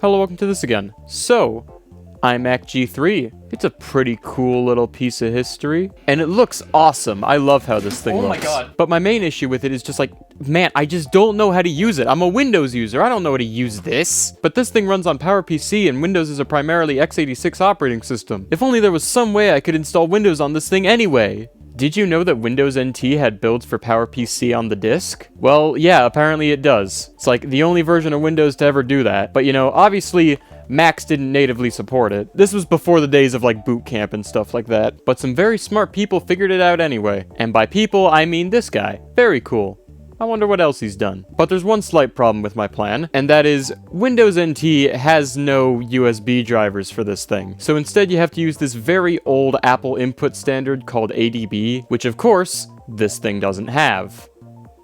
Hello, welcome to this again. So, iMac G3. It's a pretty cool little piece of history, and it looks awesome. I love how this thing looks. Oh my god. But my main issue with it is just like, man, I just don't know how to use it. I'm a Windows user. I don't know how to use this. But this thing runs on PowerPC, and Windows is a primarily x86 operating system. If only there was some way I could install Windows on this thing anyway. Did you know that Windows NT had builds for PowerPC on the disk? Well, yeah, apparently it does. It's like the only version of Windows to ever do that. But you know, obviously, Macs didn't natively support it. This was before the days of like boot camp and stuff like that. But some very smart people figured it out anyway. And by people, I mean this guy. Very cool. I wonder what else he's done. But there's one slight problem with my plan, and that is Windows NT has no USB drivers for this thing. So instead you have to use this very old Apple input standard called ADB, which of course, this thing doesn't have.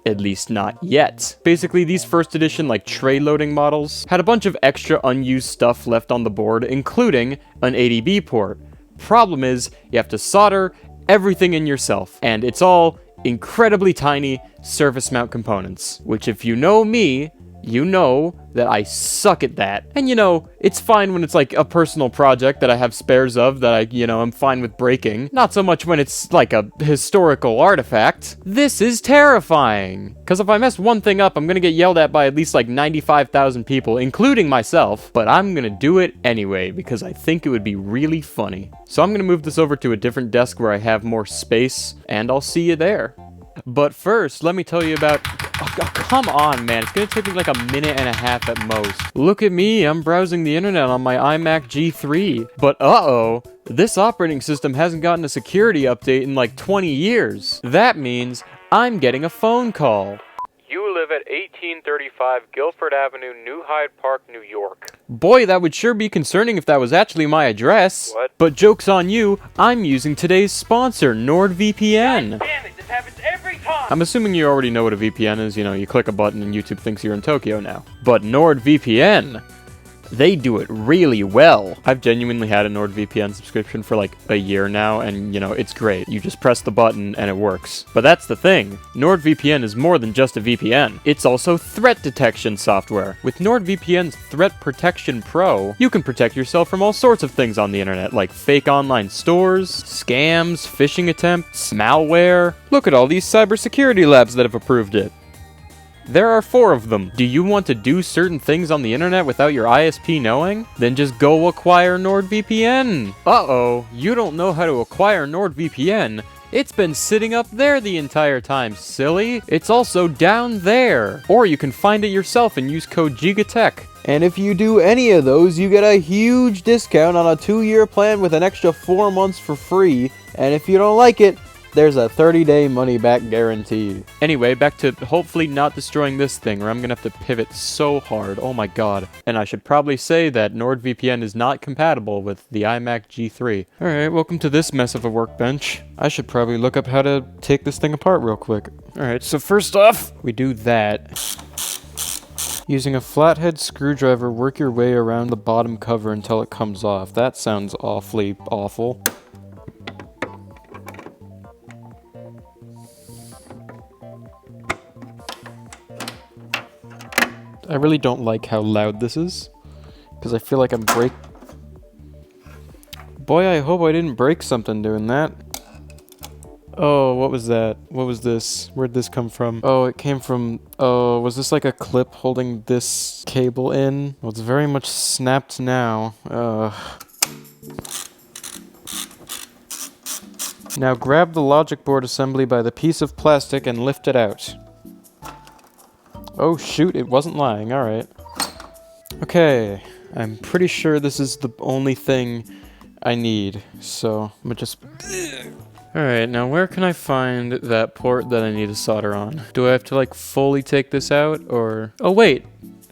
At least not yet. Basically, these first edition like tray loading models had a bunch of extra unused stuff left on the board, including an ADB port. Problem is, you have to solder everything in yourself, and it's all incredibly tiny surface mount components, which if you know me, you know that I suck at that. And you know, it's fine when it's like a personal project that I have spares of that I'm fine with breaking. Not so much when it's like a historical artifact. This is terrifying. Because if I mess one thing up, I'm gonna get yelled at by at least like 95,000 people, including myself. But I'm gonna do it anyway, because I think it would be really funny. So I'm gonna move this over to a different desk where I have more space, and I'll see you there. But first, let me tell you about... Oh, come on, man. It's gonna take me like a minute and a half at most. Look at me. I'm browsing the internet on my iMac G3. But uh-oh. This operating system hasn't gotten a security update in like 20 years. That means I'm getting a phone call. You live at 1835 Guilford Avenue, New Hyde Park, New York. Boy, that would sure be concerning if that was actually my address. What? But joke's on you, I'm using today's sponsor, NordVPN. God damn it, this happens every time! I'm assuming you already know what a VPN is. You know, you click a button and YouTube thinks you're in Tokyo now. But NordVPN, they do it really well. I've genuinely had a NordVPN subscription for like a year now, and you know, it's great. You just press the button and it works. But that's the thing. NordVPN is more than just a VPN. It's also threat detection software. With NordVPN's Threat Protection Pro, you can protect yourself from all sorts of things on the internet, like fake online stores, scams, phishing attempts, malware. Look at all these cybersecurity labs that have approved it. There are 4 of them. Do you want to do certain things on the internet without your ISP knowing? Then just go acquire NordVPN. Uh-oh, you don't know how to acquire NordVPN. It's been sitting up there the entire time, silly. It's also down there. Or you can find it yourself and use code Jiga. And if you do any of those, you get a huge discount on a 2-year plan with an extra 4 months for free. And if you don't like it, there's a 30-day money-back guarantee. Anyway, back to hopefully not destroying this thing, or I'm gonna have to pivot so hard. Oh my god. And I should probably say that NordVPN is not compatible with the iMac G3. Alright, welcome to this mess of a workbench. I should probably look up how to take this thing apart real quick. Alright, so first off, we do that. Using a flathead screwdriver, work your way around the bottom cover until it comes off. That sounds awfully awful. I really don't like how loud this is, because I feel like I'm Boy, I hope I didn't break something doing that. Oh, what was that? What was this? Where'd this come from? Oh, it came from... Oh, was this like a clip holding this cable in? Well, it's very much snapped now. Now grab the logic board assembly by the piece of plastic and lift it out. Oh shoot, it wasn't lying, alright. Okay, I'm pretty sure this is the only thing I need, so I'm gonna just... Alright, now where can I find that port that I need to solder on? Do I have to like fully take this out, or... Oh wait,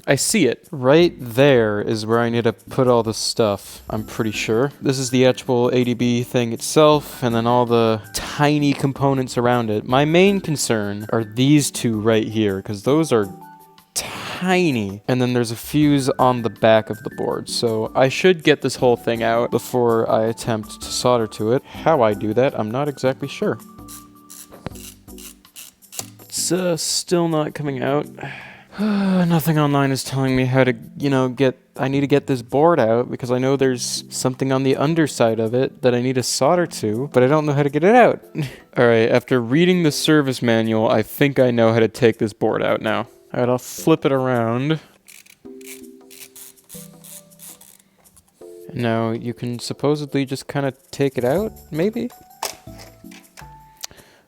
I see it. Right there is where I need to put all the stuff, I'm pretty sure. This is the actual ADB thing itself, and then all the tiny components around it. My main concern are these 2 right here, because those are tiny. And then there's a fuse on the back of the board, so I should get this whole thing out before I attempt to solder to it. How I do that, I'm not exactly sure. It's still not coming out. Nothing online is telling me how to, get I need to get this board out because I know there's something on the underside of it that I need to solder to, but I don't know how to get it out. Alright, after reading the service manual, I think I know how to take this board out now. Alright, I'll flip it around. Now, you can supposedly just kind of take it out, maybe?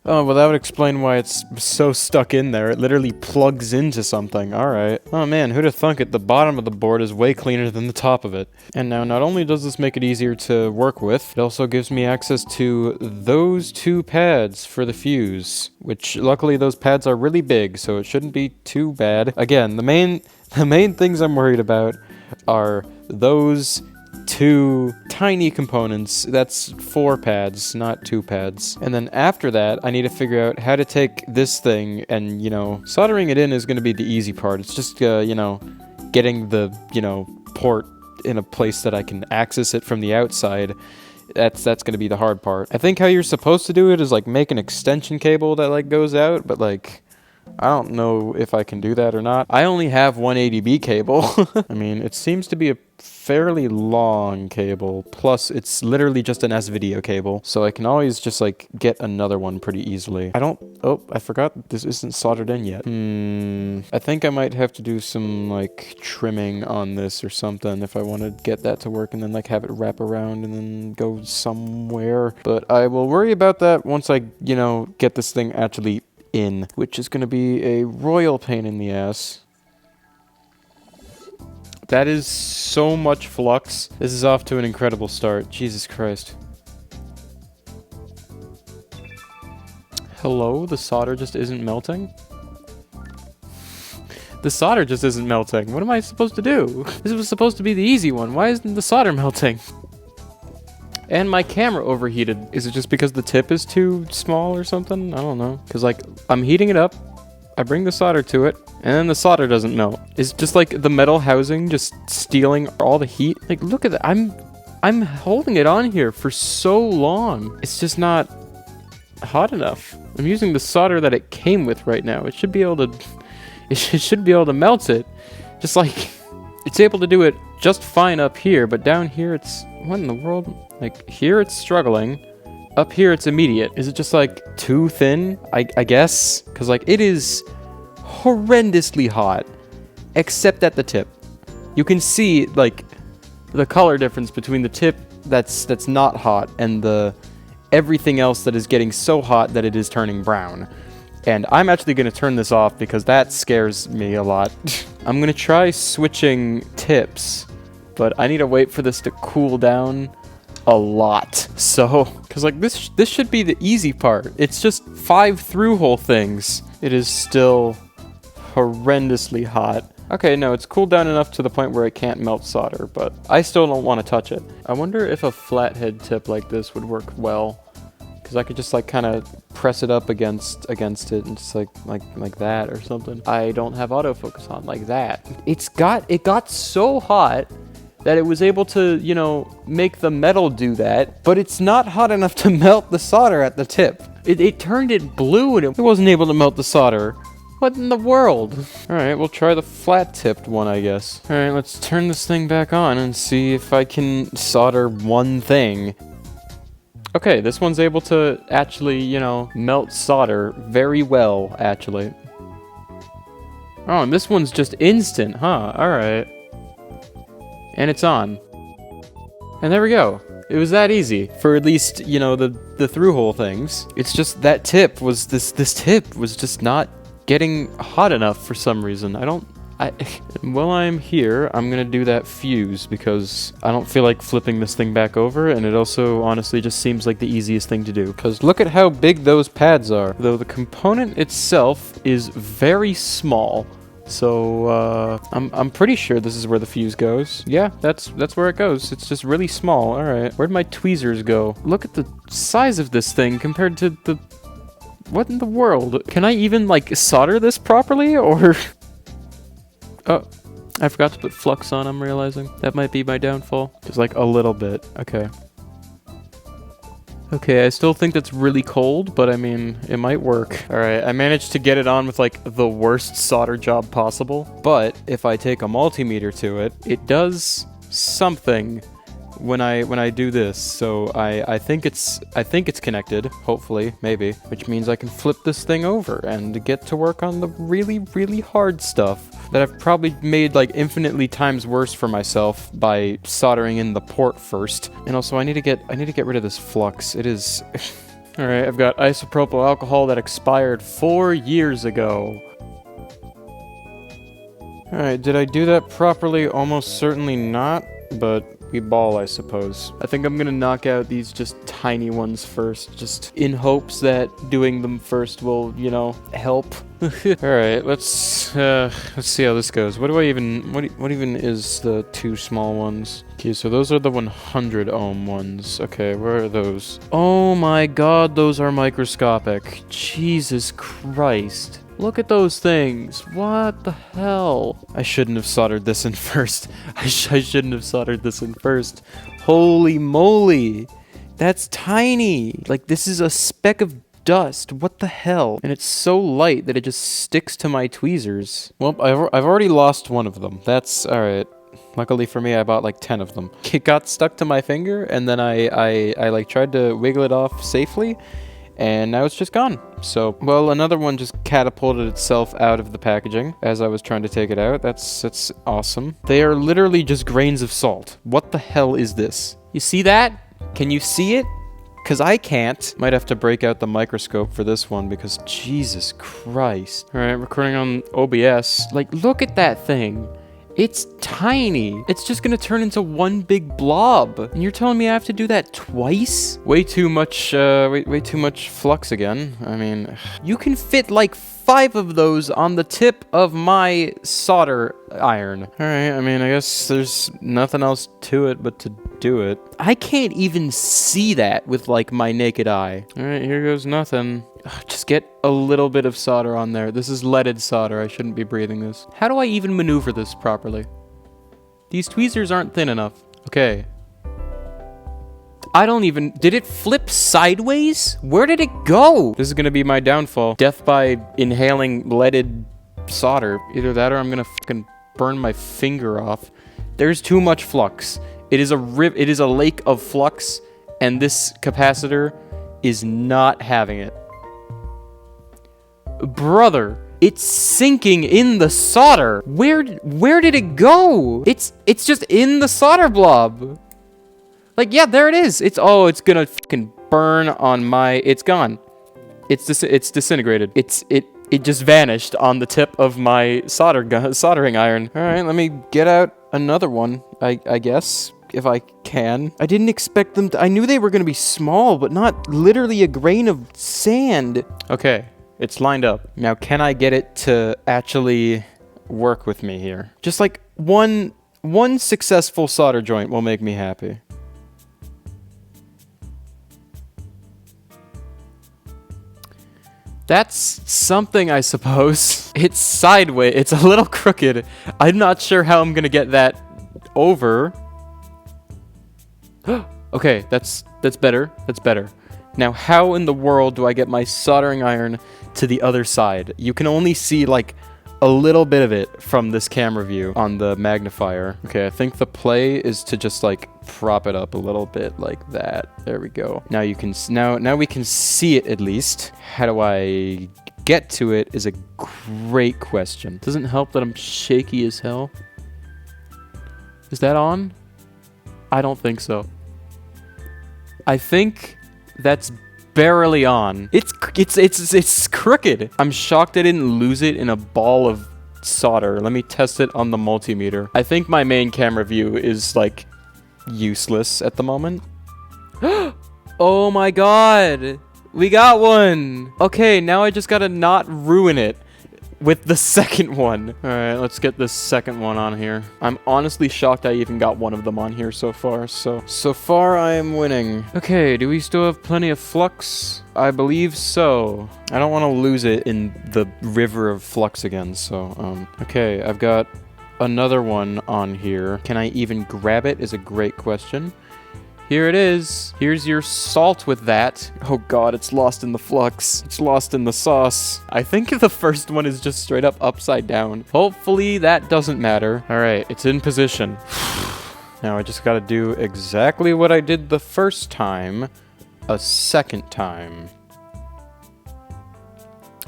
Oh, well that would explain why it's so stuck in there. It literally plugs into something. Alright. Oh man, who'd have thunk it? The bottom of the board is way cleaner than the top of it. And now, not only does this make it easier to work with, it also gives me access to those two pads for the fuse. Which, luckily, those pads are really big, so it shouldn't be too bad. Again, the main things I'm worried about are those two tiny components. That's 4 pads, not 2 pads. And then after that, I need to figure out how to take this thing and, you know, soldering it in is going to be the easy part. It's just, you know, getting the, you know, port in a place that I can access it from the outside. That's going to be the hard part. I think how you're supposed to do it is, like, make an extension cable that, like, goes out, but, like, I don't know if I can do that or not. I only have one ADB cable. I mean, it seems to be a fairly long cable, plus it's literally just an S-video cable, so I can always just, like, get another one pretty easily. Oh, I forgot this isn't soldered in yet. I think I might have to do some, like, trimming on this or something if I want to get that to work and then, like, have it wrap around and then go somewhere. But I will worry about that once I, you know, get this thing actually in, which is going to be a royal pain in the ass. That is so much flux. This is off to an incredible start. Jesus Christ. Hello? The solder just isn't melting? The solder just isn't melting. What am I supposed to do? This was supposed to be the easy one. Why isn't the solder melting? And my camera overheated. Is it just because the tip is too small or something? I don't know. Because, like, I'm heating it up. I bring the solder to it, and then the solder doesn't melt. Is just like the metal housing just stealing all the heat? Like, look at that. I'm holding it on here for so long. It's just not hot enough. I'm using the solder that it came with right now. It should be able to melt it. Just like it's able to do it just fine up here, but down here it's what in the world? Like here it's struggling. Up here, it's immediate. Is it just, like, too thin? I guess? Because, like, it is horrendously hot. Except at the tip. You can see, like, the color difference between the tip that's not hot and the everything else that is getting so hot that it is turning brown. And I'm actually going to turn this off because that scares me a lot. I'm going to try switching tips, but I need to wait for this to cool down a lot. So, because like this should be the easy part. It's just 5 through-hole things. It is still horrendously hot. Okay, no, it's cooled down enough to the point where it can't melt solder, but I still don't want to touch it. I wonder if a flathead tip like this would work well. Because I could just like kind of press it up against it and just like that or something. I don't have autofocus on like that. It got so hot that it was able to, you know, make the metal do that, but it's not hot enough to melt the solder at the tip. It turned it blue and it wasn't able to melt the solder. What in the world? Alright, we'll try the flat-tipped one, I guess. Alright, let's turn this thing back on and see if I can solder one thing. Okay, this one's able to actually, you know, melt solder very well, actually. Oh, and this one's just instant, huh? Alright. And it's on. And there we go. It was that easy. For at least, you know, the through-hole things. It's just that tip was, this tip was just not getting hot enough for some reason. While I'm here, I'm gonna do that fuse because I don't feel like flipping this thing back over, and it also honestly just seems like the easiest thing to do. Because look at how big those pads are. Though the component itself is very small. So, I'm pretty sure this is where the fuse goes. Yeah, that's where it goes. It's just really small. Alright. Where'd my tweezers go? Look at the size of this thing compared to the... What in the world? Can I even, like, solder this properly, or... Oh, I forgot to put flux on, I'm realizing. That might be my downfall. Just, like, a little bit. Okay. Okay, I still think that's really cold, but I mean, it might work. All right, I managed to get it on with like the worst solder job possible. But if I take a multimeter to it, it does something when I do this. So I think it's connected, hopefully, maybe, which means I can flip this thing over and get to work on the really, really hard stuff that I've probably made like infinitely times worse for myself by soldering in the port first. And also I need to get rid of this flux. It is all right, I've got isopropyl alcohol that expired 4 years ago. All right, did I do that properly? Almost certainly not, but we ball, I suppose. I think I'm gonna knock out these just tiny ones first, just in hopes that doing them first will, you know, help. All right, let's see how this goes. What even is the 2 small ones? Okay, so those are the 100 ohm ones. Okay, where are those? Oh my god, those are microscopic. Jesus Christ. Look at those things. What the hell? I shouldn't have soldered this in first. I shouldn't have soldered this in first. Holy moly. That's tiny. Like, this is a speck of dust. What the hell? And it's so light that it just sticks to my tweezers. Well, I've already lost one of them. That's all right. Luckily for me, I bought like 10 of them. It got stuck to my finger, and then I like tried to wiggle it off safely, and now it's just gone. So, well, another one just catapulted itself out of the packaging as I was trying to take it out. That's awesome. They are literally just grains of salt. What the hell is this? You see that? Can you see it? Because I can't. Might have to break out the microscope for this one because Jesus Christ. All right, recording on OBS. Like, look at that thing. It's tiny. It's just gonna turn into one big blob. And you're telling me I have to do that twice? Way too much, way too much flux again. I mean, you can fit like 5 of those on the tip of my solder iron. All right, I mean, I guess there's nothing else to it but to do it. I can't even see that with like my naked eye. All right, here goes nothing. Ugh, just get a little bit of solder on there. This is leaded solder. I shouldn't be breathing this. How do I even maneuver this properly? These tweezers aren't thin enough. Okay. I don't even... Did it flip sideways? Where did it go? This is gonna be my downfall. Death by inhaling leaded solder. Either that or I'm gonna fucking burn my finger off. There's too much flux. It is a lake of flux, and this capacitor is not having it. Brother, it's sinking in the solder. Where did it go? It's just in the solder blob. Like, yeah, there it is. It's gonna fucking burn on my... It's gone. It's disintegrated. It just vanished on the tip of my soldering iron. All right, let me get out another one, I guess, if I can. I didn't expect them to... I knew they were gonna be small, but not literally a grain of sand. Okay. It's lined up. Now, can I get it to actually work with me here? Just like one successful solder joint will make me happy. That's something, I suppose. It's sideways. It's a little crooked. I'm not sure how I'm gonna get that over. Okay, that's better. That's better. Now, how in the world do I get my soldering iron to the other side? You can only see like a little bit of it from this camera view on the magnifier. Okay, I think the play is to just like prop it up a little bit like that. There we go. Now you can now we can see it at least. How do I get to it is a great question. Doesn't help that I'm shaky as hell. Is that on? I don't think so. I think that's barely on. It's crooked. I'm shocked I didn't lose it in a ball of solder. Let me test it on the multimeter. I think my main camera view is like useless at the moment. Oh my god. We got one. Okay, now I just gotta not ruin it with the second one. All right, let's get this second one on here. I'm honestly shocked I even got one of them on here so far. So far I am winning. Okay, do we still have plenty of flux? I believe so. I don't want to lose it in the river of flux again, so, okay, I've got another one on here. Can I even grab it is a great question. here it is. Here's your salt with that. Oh god, it's lost in the flux. It's lost in the sauce. I think the first one is just straight up upside down. Hopefully that doesn't matter. All right, it's in position. Now I just gotta do exactly what I did the first time, a second time.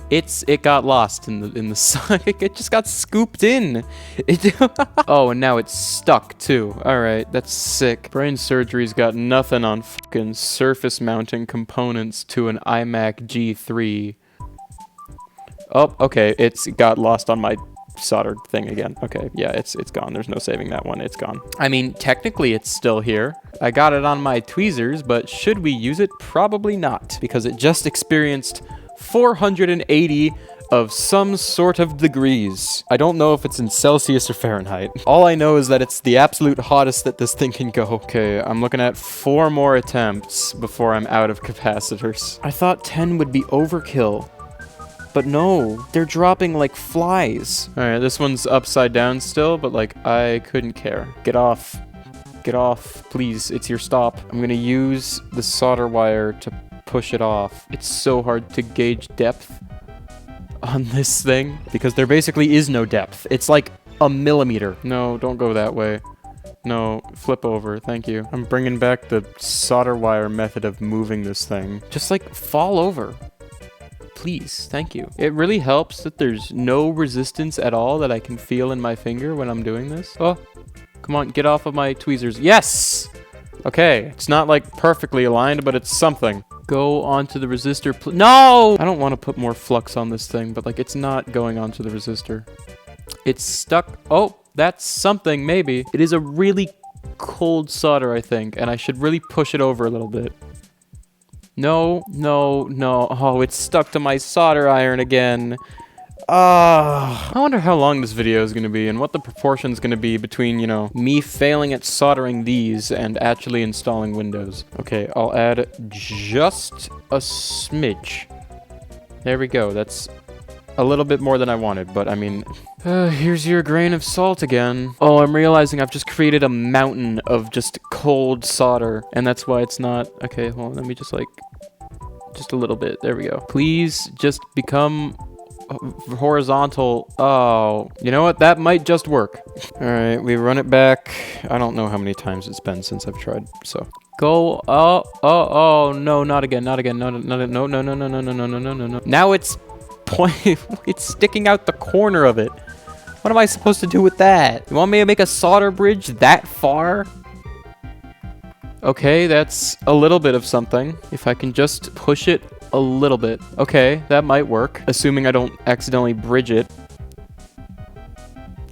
It got lost in the sun. It just got scooped in. Oh, and now it's stuck too. All right, that's sick. Brain surgery's got nothing on fucking surface mounting components to an iMac G3. Oh, okay, it's got lost on my soldered thing again. Okay, yeah, it's gone. There's no saving that one. It's gone. I mean, technically it's still here. I got it on my tweezers, but should we use it? Probably not, because it just experienced 480 of some sort of degrees. I don't know if it's in Celsius or Fahrenheit. All I know is that it's the absolute hottest that this thing can go. Okay, I'm looking at 4 more attempts before I'm out of capacitors. I thought 10 would be overkill. But no, they're dropping like flies. All right, this one's upside down still, but like I couldn't care. Get off. Get off, please. It's your stop. I'm gonna use the solder wire to push it off. It's so hard to gauge depth on this thing because there basically is no depth. It's like a millimeter. No, don't go that way. No, flip over. Thank you. I'm bringing back the solder wire method of moving this thing. Just like fall over. Please, thank you. It really helps that there's no resistance at all that I can feel in my finger when I'm doing this. Oh, come on, get off of my tweezers. Yes! Okay, it's not like perfectly aligned, but it's something. Go onto the resistor. No! I don't want to put more flux on this thing, but like it's not going onto the resistor. It's stuck. Oh, that's something, maybe. It is a really cold solder, I think, and I should really push it over a little bit. No, no, no. Oh, it's stuck to my solder iron again. I wonder how long this video is going to be and what the proportion is going to be between, you know, me failing at soldering these and actually installing Windows. Okay, I'll add just a smidge. There we go. That's a little bit more than I wanted, but I mean, here's your grain of salt again. Oh, I'm realizing I've just created a mountain of just cold solder, and that's why it's not. Okay, hold on. Let me just like, just a little bit. There we go. Please just become horizontal. Oh, you know what? That might just work. All right, we run it back. I don't know how many times it's been since I've tried, so. Go. Oh, no, not again, not again. No. Now it's it's sticking out the corner of it. What am I supposed to do with that? You want me to make a solder bridge that far? Okay, that's a little bit of something. If I can just push it a little bit. Okay, that might work, assuming I don't accidentally bridge it.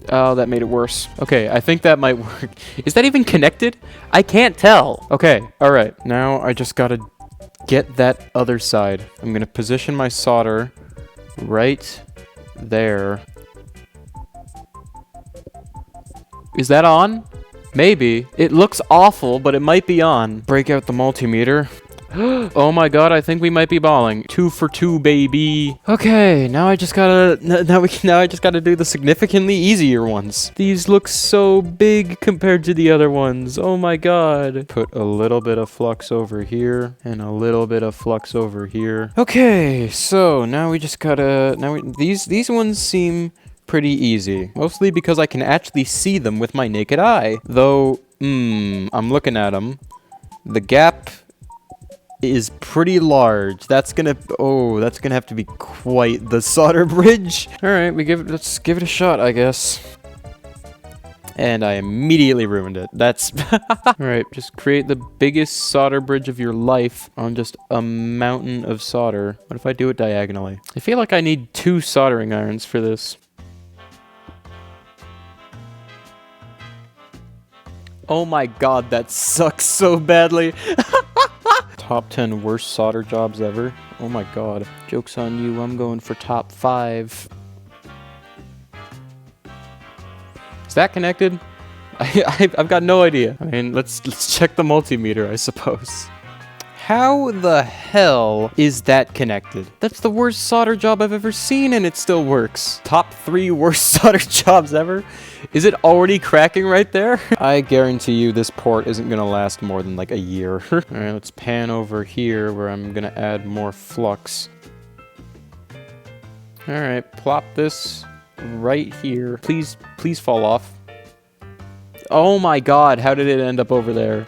Oh, that made it worse. Okay, I think that might work. Is that even connected? I can't tell. Okay, all right. Now I just gotta get that other side. I'm gonna position my solder right there. Is that on? Maybe. It looks awful, but it might be on. Break out the multimeter. Oh my god, I think we might be balling. 2 for 2, baby. Okay, now I just gotta do the significantly easier ones. These look so big compared to the other ones. Oh my god. Put a little bit of flux over here and a little bit of flux over here. Okay, so now we just gotta these ones seem pretty easy. Mostly because I can actually see them with my naked eye. Though, I'm looking at them. The gap is pretty large. That's gonna have to be quite the solder bridge. All right, let's give it a shot, I guess. And I immediately ruined it. That's all right. Just create the biggest solder bridge of your life on just a mountain of solder. What if I do it diagonally? I feel like I need 2 soldering irons for this. Oh my god, that sucks so badly. Top 10 worst solder jobs ever. Oh my god. Joke's on you, I'm going for top 5. Is that connected? I've got no idea. I mean, let's check the multimeter, I suppose. How the hell is that connected? That's the worst solder job I've ever seen, and it still works. Top 3 worst solder jobs ever? Is it already cracking right there? I guarantee you this port isn't gonna last more than like a year. All right, let's pan over here where I'm gonna add more flux. All right, plop this right here. Please fall off. Oh my God, how did it end up over there?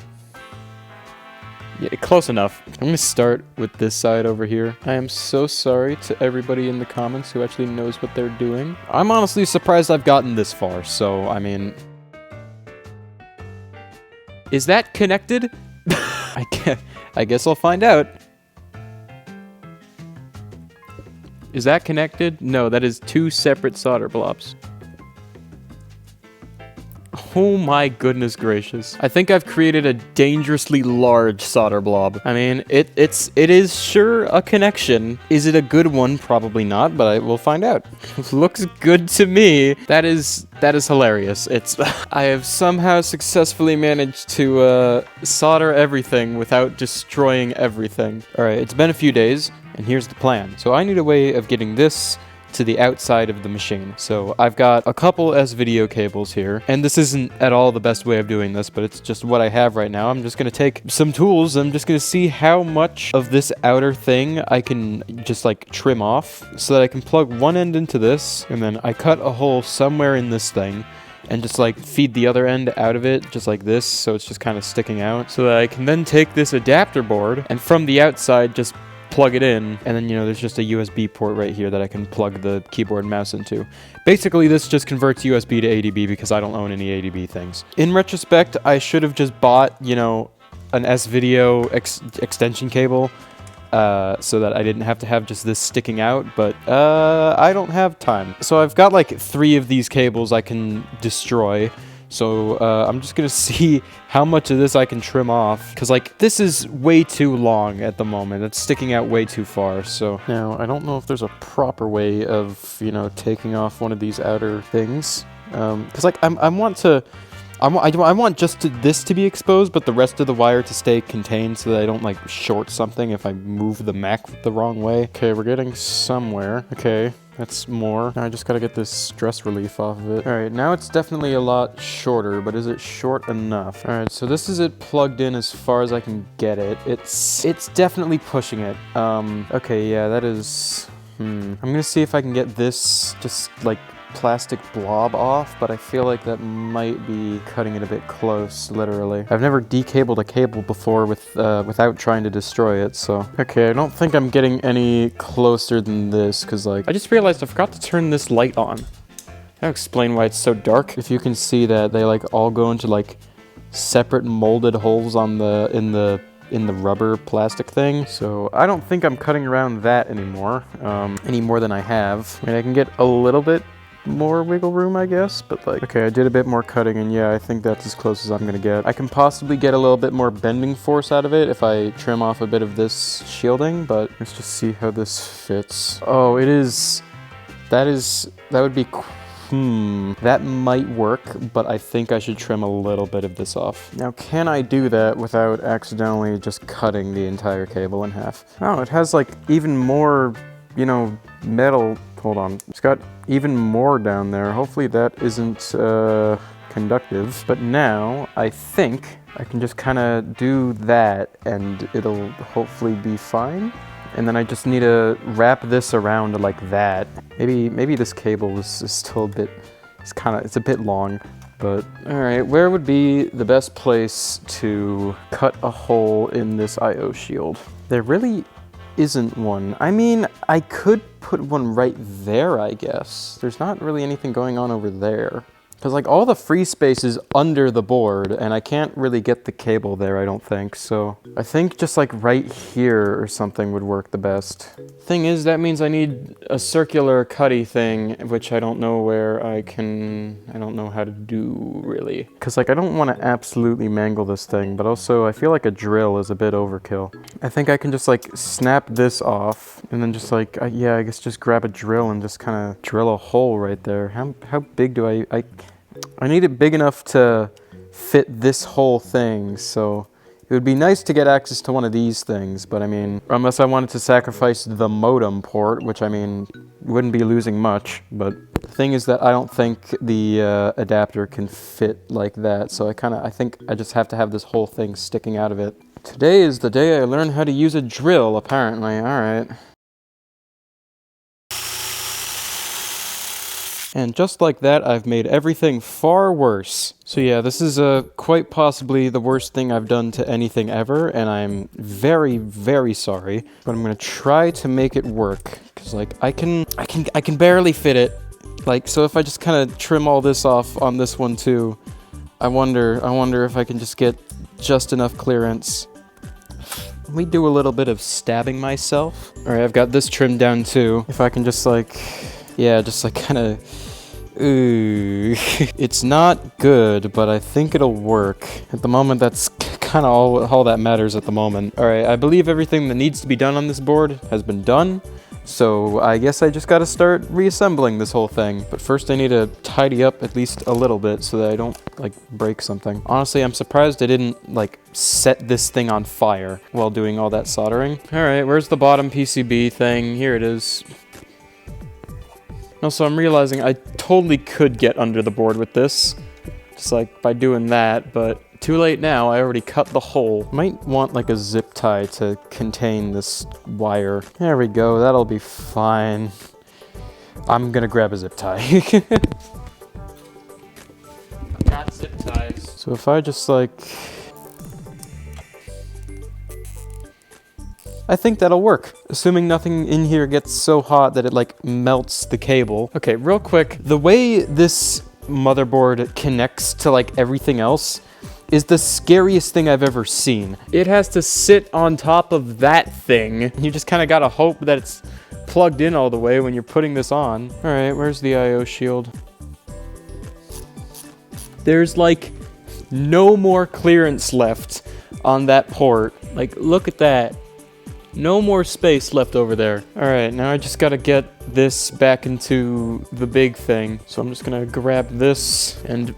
Yeah, close enough. I'm gonna start with this side over here. I am so sorry to everybody in the comments who actually knows what they're doing. I'm honestly surprised I've gotten this far, so, I mean... Is that connected? I guess I'll find out. Is that connected? No, that is 2 separate solder blobs. Oh my goodness gracious. I think I've created a dangerously large solder blob. I mean, it is sure a connection. Is it a good one? Probably not, but I will find out. Looks good to me. That is hilarious. I have somehow successfully managed to solder everything without destroying everything. All right, it's been a few days, and here's the plan. So I need a way of getting this to the outside of the machine. So I've got a couple S-video cables here, and this isn't at all the best way of doing this, but it's just what I have right now. I'm just gonna take some tools, I'm just gonna see how much of this outer thing I can just like trim off so that I can plug one end into this, and then I cut a hole somewhere in this thing and just like feed the other end out of it just like this, so it's just kind of sticking out, so that I can then take this adapter board and from the outside just plug it in, and then, you know, there's just a USB port right here that I can plug the keyboard and mouse into. Basically, this just converts USB to ADB because I don't own any ADB things. In retrospect, I should have just bought, you know, an S-video extension cable so that I didn't have to have just this sticking out, but I don't have time. So I've got like 3 of these cables I can destroy. So I'm just gonna see how much of this I can trim off, because like this is way too long at the moment. It's sticking out way too far. So now I don't know if there's a proper way of, you know, taking off one of these outer things, because like I want just this to be exposed, but the rest of the wire to stay contained so that I don't like short something if I move the Mac the wrong way. Okay, we're getting somewhere. Okay. That's more. Now I just gotta get this stress relief off of it. Alright, now it's definitely a lot shorter, but is it short enough? Alright, so this is it plugged in as far as I can get it. It's definitely pushing it. Okay, yeah, that is... I'm gonna see if I can get this just, like, plastic blob off, but I feel like that might be cutting it a bit close, literally. I've never decabled a cable before without trying to destroy it, so... Okay, I don't think I'm getting any closer than this, because, like... I just realized I forgot to turn this light on. That'll explain why it's so dark. If you can see that, they, like, all go into, like, separate molded holes on in the rubber plastic thing. So I don't think I'm cutting around that anymore, any more than I have. I mean, I can get a little bit more wiggle room, I guess, but like, okay, I did a bit more cutting, and yeah, I think that's as close as I'm gonna get. I can possibly get a little bit more bending force out of it if I trim off a bit of this shielding, but let's just see how this fits. Oh, that would be, that might work, but I think I should trim a little bit of this off. Now, can I do that without accidentally just cutting the entire cable in half? Oh, it has like even more, you know, metal. Hold on, it's got even more down there. Hopefully that isn't conductive. But now I think I can just kind of do that and it'll hopefully be fine. And then I just need to wrap this around like that. Maybe this cable is still a bit, it's a bit long. But all right, where would be the best place to cut a hole in this IO shield? There really isn't one. I mean, I could put one right there, I guess. There's not really anything going on over there. Because like all the free space is under the board, and I can't really get the cable there, I don't think. So I think just like right here or something would work the best. Thing is, that means I need a circular cutty thing, which I don't know where I don't know how to do really. Because like I don't want to absolutely mangle this thing, but also I feel like a drill is a bit overkill. I think I can just like snap this off and then just like, yeah, I guess just grab a drill and just kind of drill a hole right there. How big do I need it big enough to fit this whole thing, so It would be nice to get access to one of these things, but I mean, unless I wanted to sacrifice the modem port, which I mean, wouldn't be losing much, but the thing is that I don't think the adapter can fit like that, so I think I just have to have this whole thing sticking out of it. Today is the day I learned how to use a drill, apparently. Alright. And just like that, I've made everything far worse. So yeah, this is quite possibly the worst thing I've done to anything ever, and I'm very, very sorry. But I'm gonna try to make it work, cause like I can barely fit it. Like, so if I just kind of trim all this off on this one too, I wonder if I can just get just enough clearance. Let me do a little bit of stabbing myself. All right, I've got this trimmed down too. If I can just like, yeah, just like kind of. Ooh. It's not good, but I think it'll work. At the moment, that's kind of all that matters at the moment. Alright, I believe everything that needs to be done on this board has been done. So I guess I just gotta start reassembling this whole thing. But first I need to tidy up at least a little bit so that I don't, like, break something. Honestly, I'm surprised I didn't, like, set this thing on fire while doing all that soldering. Alright, where's the bottom PCB thing? Here it is. Also, I'm realizing I totally could get under the board with this, just like by doing that, but too late now, I already cut the hole. Might want like a zip tie to contain this wire. There we go, that'll be fine. I'm gonna grab a zip tie. Got zip ties. So if I just like... I think that'll work, assuming nothing in here gets so hot that it like melts the cable. Okay, real quick, the way this motherboard connects to like everything else is the scariest thing I've ever seen. It has to sit on top of that thing. You just kind of gotta hope that it's plugged in all the way when you're putting this on. All right, where's the IO shield? There's like no more clearance left on that port. Like, look at that. No more space left over there. Alright, now I just gotta get this back into the big thing. So I'm just gonna grab this and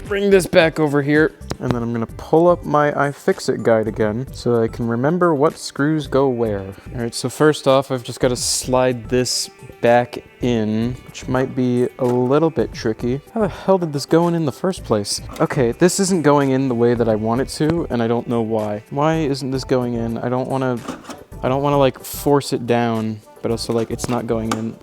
bring this back over here. And then I'm gonna pull up my iFixit guide again so I can remember what screws go where. Alright, so first off, I've just gotta slide this back in, which might be a little bit tricky. How the hell did this go in the first place? Okay, this isn't going in the way that I want it to, and I don't know why. Why isn't this going in? I don't wanna like force it down, but also like it's not going in.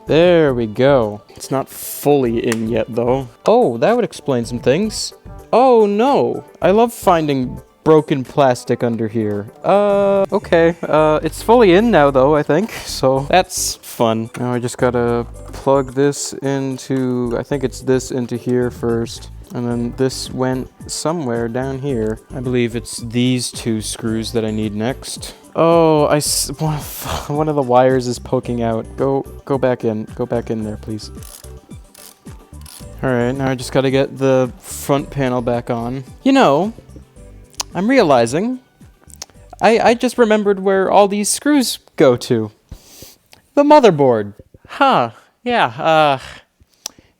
There we go. It's not fully in yet though. Oh, that would explain some things. Oh no, I love finding broken plastic under here. Okay, it's fully in now though, I think, so that's fun. Now I just gotta plug this into, I think it's this into here first, and then this went somewhere down here. I believe it's these two screws that I need next. Oh, one of the wires is poking out. Go back in there, please. Alright, now I just gotta get the front panel back on. You know, I'm realizing, I just remembered where all these screws go to. The motherboard. Huh, yeah,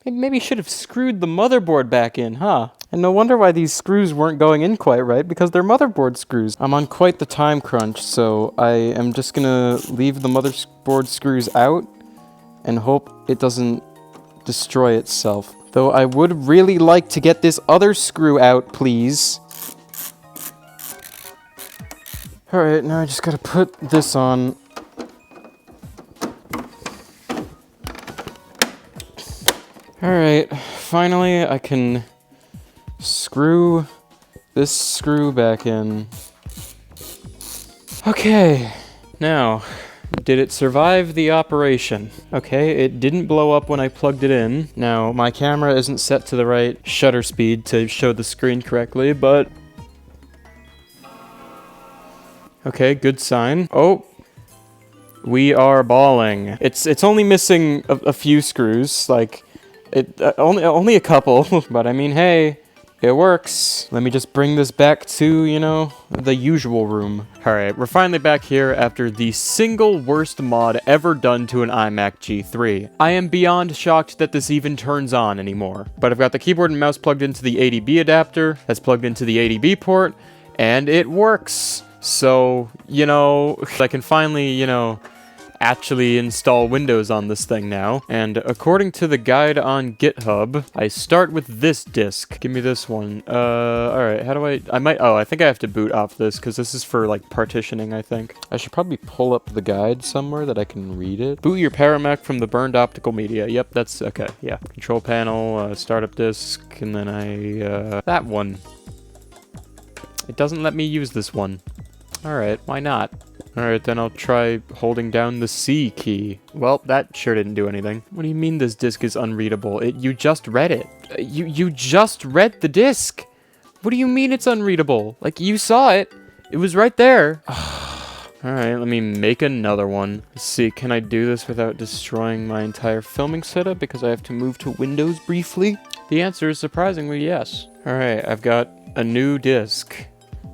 maybe should have screwed the motherboard back in, huh? And no wonder why these screws weren't going in quite right, because they're motherboard screws. I'm on quite the time crunch, so I am just gonna leave the motherboard screws out and hope it doesn't destroy itself. Though I would really like to get this other screw out, please. Alright, now I just gotta put this on. Alright, finally I can screw this screw back in. Okay, now, did it survive the operation? Okay, it didn't blow up when I plugged it in. Now, my camera isn't set to the right shutter speed to show the screen correctly, but... Okay, good sign. Oh! We are balling. It's only missing a few screws, like... only a couple, but I mean, hey, It works. Let me just bring this back to, you know, the usual room. Alright, we're finally back here after the single worst mod ever done to an iMac G3. I am beyond shocked that this even turns on anymore. But I've got the keyboard and mouse plugged into the ADB adapter, that's plugged into the ADB port, and it works. So, you know, I can finally, you know, actually install Windows on this thing now. And according to the guide on GitHub, I start with this disk. Give me this one. Alright, how do I think I have to boot off this because this is for like partitioning, I think. I should probably pull up the guide somewhere that I can read it. Boot your PowerMac from the burned optical media. Yep, that's okay. Yeah. Control panel, startup disk, and then that one. It doesn't let me use this one. Alright, why not? Alright, then I'll try holding down the C key. Well, that sure didn't do anything. What do you mean this disk is unreadable? You just read it. You just read the disk. What do you mean it's unreadable? Like, you saw it. It was right there. Alright, let me make another one. Let's see, can I do this without destroying my entire filming setup because I have to move to Windows briefly? The answer is surprisingly yes. Alright, I've got a new disk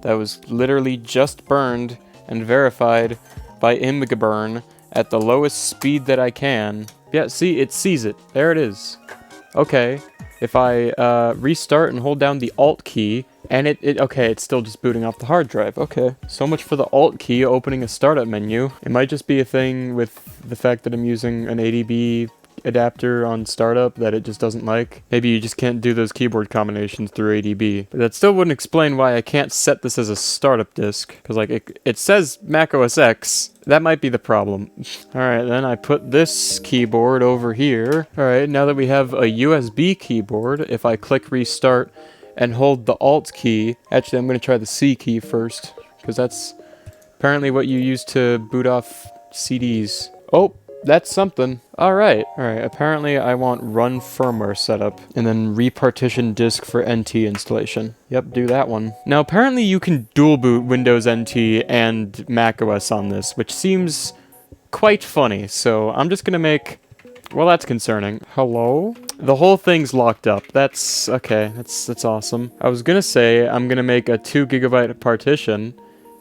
that was literally just burned and verified by ImgBurn at the lowest speed that I can. Yeah, see, it sees it. There it is. Okay, if I restart and hold down the Alt key, and okay, it's still just booting off the hard drive. Okay, so much for the Alt key opening a startup menu. It might just be a thing with the fact that I'm using an ADB adapter on startup that it just doesn't like. Maybe you just can't do those keyboard combinations through ADB. But that still wouldn't explain why I can't set this as a startup disk. Because like it says Mac OS X. That might be the problem. Alright, then I put this keyboard over here. Alright, now that we have a USB keyboard, if I click restart and hold the Alt key, actually I'm going to try the C key first. Because that's apparently what you use to boot off CDs. Oh! That's something. Alright. Alright, apparently I want run firmware setup and then repartition disk for NT installation. Yep, do that one. Now apparently you can dual boot Windows NT and macOS on this, which seems quite funny. So I'm just gonna make... Well, that's concerning. Hello? The whole thing's locked up. That's... okay, that's awesome. I was gonna say I'm gonna make a 2 GB partition,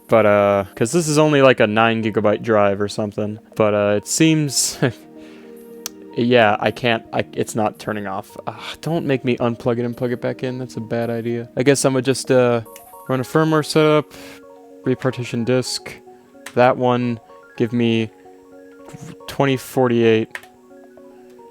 but, because this is only like a 9 GB drive or something. But, it seems... yeah, it's not turning off. Don't make me unplug it and plug it back in. That's a bad idea. I guess I'm gonna just, run a firmware setup, repartition disk. That one, give me 2048,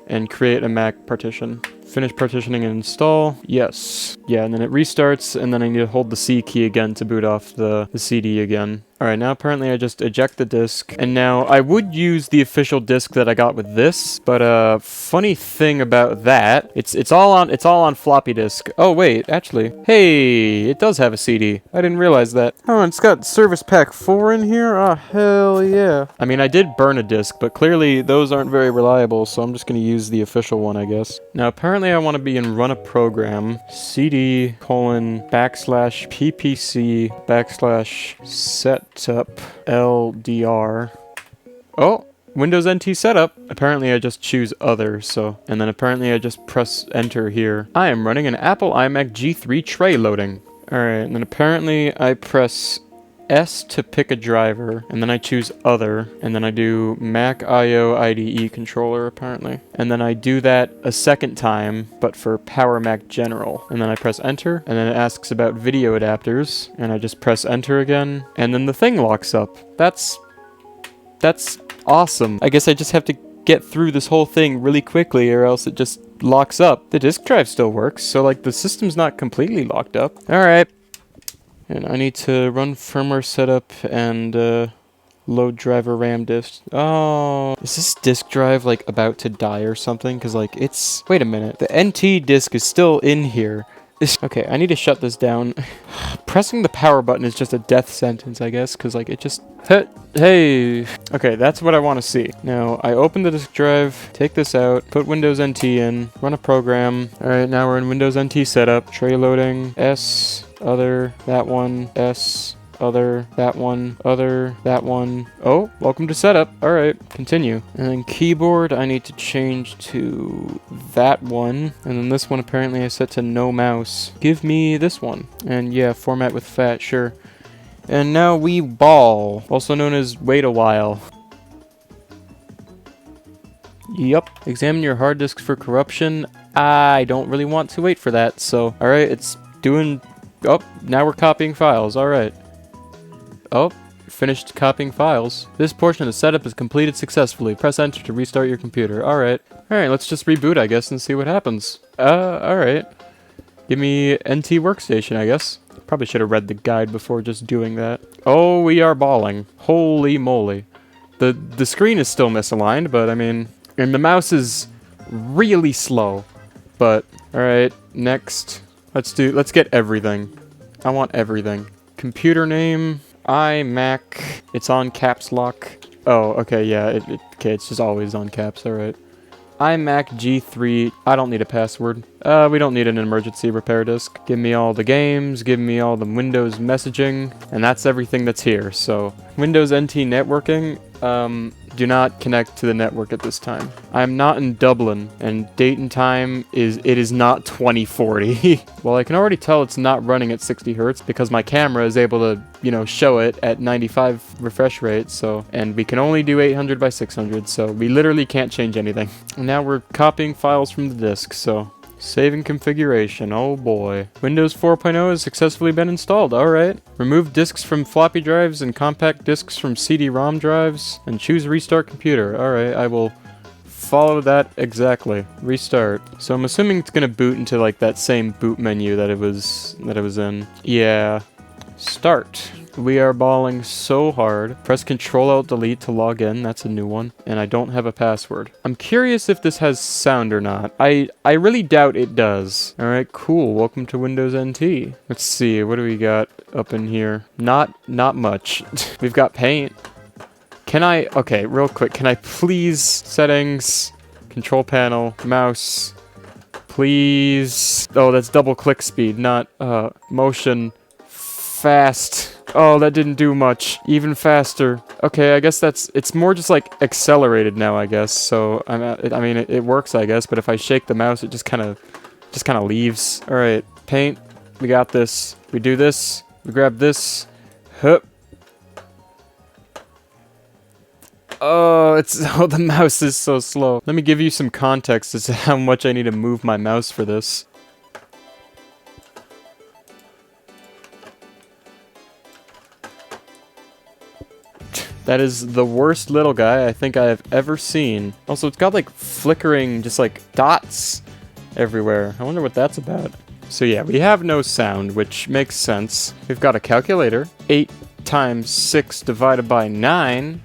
and create a Mac partition. Finish partitioning and install. Yes. Yeah, and then it restarts, and then I need to hold the C key again to boot off the CD again. Alright, now apparently I just eject the disk, and now I would use the official disk that I got with this, but funny thing about that, it's all on floppy disk. Oh wait, actually, hey, it does have a CD. I didn't realize that. Oh, and it's got Service Pack 4 in here? Oh, hell yeah. I mean, I did burn a disk, but clearly those aren't very reliable, so I'm just gonna use the official one, I guess. Now apparently I want to be in run a program, cd:// ppc / setup ldr. Oh, Windows NT setup. Apparently I just choose other, so, and then apparently I just press enter here. I am running an Apple iMac G3 tray loading. Alright, and then apparently I press S to pick a driver, and then I choose other, and then I do Mac IO IDE controller apparently. And then I do that a second time, but for Power Mac General. And then I press enter, and then it asks about video adapters, and I just press enter again, and then the thing locks up. That's awesome. I guess I just have to get through this whole thing really quickly, or else it just locks up. The disk drive still works, so like the system's not completely locked up. Alright. And I need to run firmware setup and load driver RAM disk. Oh, is this disk drive like about to die or something? Because like it's... Wait a minute. The NT disk is still in here. Okay, I need to shut this down. Pressing the power button is just a death sentence, I guess, because like it just... Hey! Okay, that's what I want to see. Now, I open the disk drive, take this out, put Windows NT in, run a program. Alright, now we're in Windows NT setup. Tray loading, S, other, that one, S, other, that one, other, that one. Oh, welcome to setup. All right, continue. And then keyboard, I need to change to that one. And then this one apparently I set to no mouse. Give me this one. And yeah, format with fat, sure. And now we ball, also known as wait a while. Yup. Examine your hard disk for corruption. I don't really want to wait for that, so... Alright, it's doing... Oh, now we're copying files, alright. Oh, finished copying files. This portion of the setup is completed successfully. Press enter to restart your computer. Alright. Alright, let's just reboot, I guess, and see what happens. Alright. Give me NT workstation, I guess. Probably should have read the guide before just doing that. Oh, we are balling. Holy moly. The screen is still misaligned, but I mean... And the mouse is really slow. But, alright, next. Let's get everything. I want everything. Computer name, iMac. It's on caps lock. Oh, okay, yeah, okay, it's just always on caps, alright. iMac G3. I don't need a password. We don't need an emergency repair disk. Give me all the games, give me all the Windows messaging, and that's everything that's here, so. Windows NT networking, do not connect to the network at this time. I'm not in Dublin, and date and time is not 2040. Well, I can already tell it's not running at 60 Hertz because my camera is able to, you know, show it at 95 refresh rate, so, and we can only do 800 by 600, so we literally can't change anything. And now we're copying files from the disk, so. Saving configuration, oh boy. Windows 4.0 has successfully been installed, alright. Remove disks from floppy drives and compact disks from CD-ROM drives, and choose restart computer. Alright, I will follow that exactly. Restart. So I'm assuming it's gonna boot into like that same boot menu that it was in. Yeah. Start. We are balling so hard. Press Ctrl-Alt-Delete to log in. That's a new one. And I don't have a password. I'm curious if this has sound or not. I really doubt it does. Alright, cool. Welcome to Windows NT. Let's see. What do we got up in here? Not much. We've got paint. Okay, real quick. Can I please... Settings. Control panel. Mouse. Please. Oh, that's double click speed, not motion. Fast. Oh, that didn't do much. Even faster. Okay, I guess it's more just like accelerated now, I guess. So I mean, it works, I guess. But if I shake the mouse, it just kind of leaves. All right, paint. We got this. We do this. We grab this. Hup. Oh, the mouse is so slow. Let me give you some context as to how much I need to move my mouse for this. That is the worst little guy I think I have ever seen. Also, it's got like flickering, just like dots everywhere. I wonder what that's about. So yeah, we have no sound, which makes sense. We've got a calculator. 8 times 6 divided by 9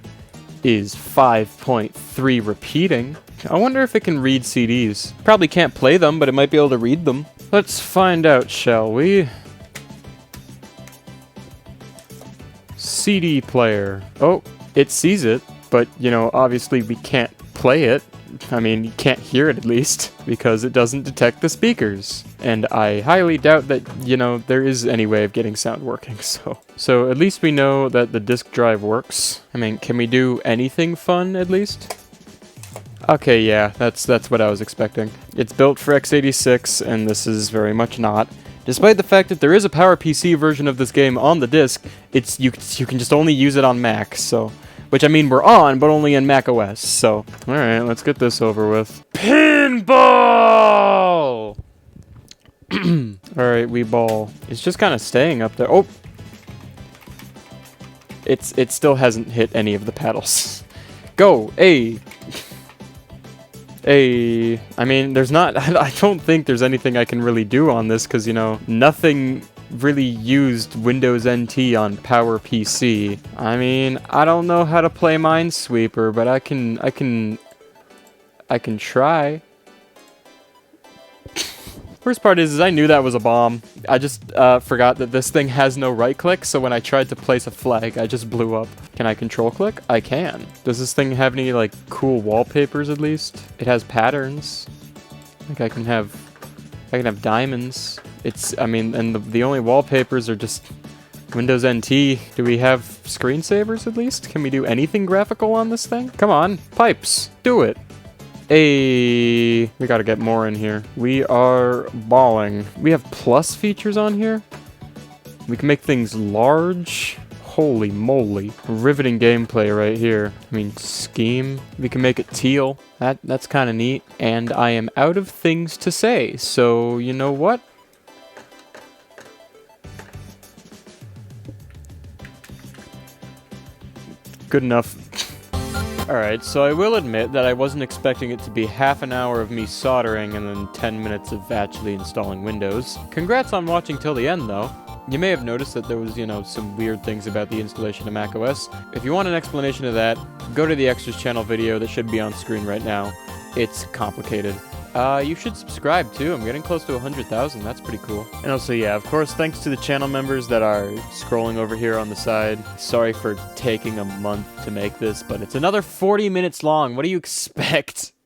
is 5.3 repeating. I wonder if it can read CDs. Probably can't play them, but it might be able to read them. Let's find out, shall we? CD player. Oh, it sees it, but, you know, obviously we can't play it. I mean, you can't hear it at least, because it doesn't detect the speakers. And I highly doubt that, you know, there is any way of getting sound working, so at least we know that the disk drive works. I mean, can we do anything fun, at least? Okay, yeah, that's what I was expecting. It's built for x86, and this is very much not. Despite the fact that there is a PowerPC version of this game on the disc, you can just only use it on Mac, so... Which, I mean, we're on, but only in Mac OS, so... Alright, let's get this over with. Pinball! Alright, we ball. It's just kind of staying up there. Oh! It still hasn't hit any of the paddles. Go! Hey! Hey, I mean, I don't think there's anything I can really do on this, because, you know, nothing really used Windows NT on PowerPC. I mean, I don't know how to play Minesweeper, but I can try. Worst part is I knew that was a bomb. I just forgot that this thing has no right click, so when I tried to place a flag, I just blew up. Can I control click? I can. Does this thing have any, like, cool wallpapers at least? It has patterns. Like, I can have diamonds. I mean, and the only wallpapers are just Windows NT. Do we have screensavers at least? Can we do anything graphical on this thing? Come on, pipes, do it. Hey, we gotta get more in here. We are balling. We have plus features on here. We can make things large. Holy moly. Riveting gameplay right here. I mean, scheme. We can make it teal. That's kind of neat. And I am out of things to say, so you know what? Good enough. Alright, so I will admit that I wasn't expecting it to be half an hour of me soldering and then 10 minutes of actually installing Windows. Congrats on watching till the end, though. You may have noticed that there was, some weird things about the installation of macOS. If you want an explanation of that, go to the Extras channel video that should be on screen right now. It's complicated. You should subscribe too. I'm getting close to 100,000. That's pretty cool. And also, yeah, of course, thanks to the channel members that are scrolling over here on the side. Sorry for taking a month to make this, but it's another 40 minutes long. What do you expect?